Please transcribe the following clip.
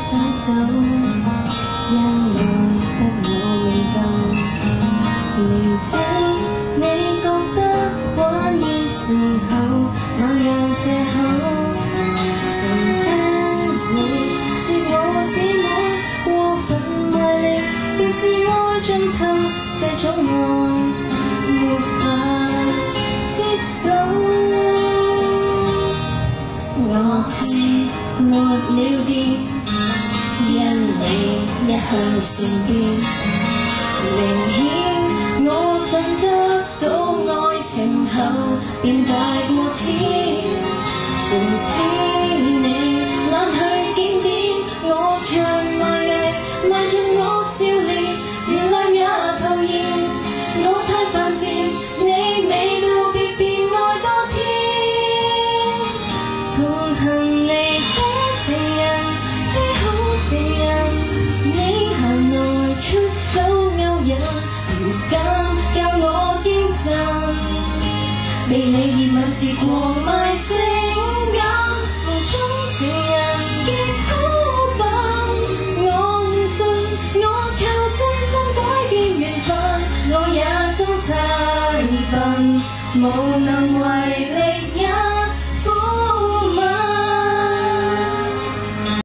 想走，因愛得我未夠。明知你覺得玩的時候，某樣藉口。曾聽你說我姊妹過分賣力，便是愛盡頭，這種愛沒法接受。我知沒了電，因你一向善變。明顯我想得到愛情後，便大過天。誰知你懶去檢點，我像賣力賣盡我笑臉，原諒也徒然。我太犯賤，你美到別變愛多天。同行離這情人非好情人，你閒來出手勾引，如今教我驚震。被你熱吻是狂賣性感，夢中情人極苦笨。我唔信，我靠真心改變緣分，我也真太笨，無能為力。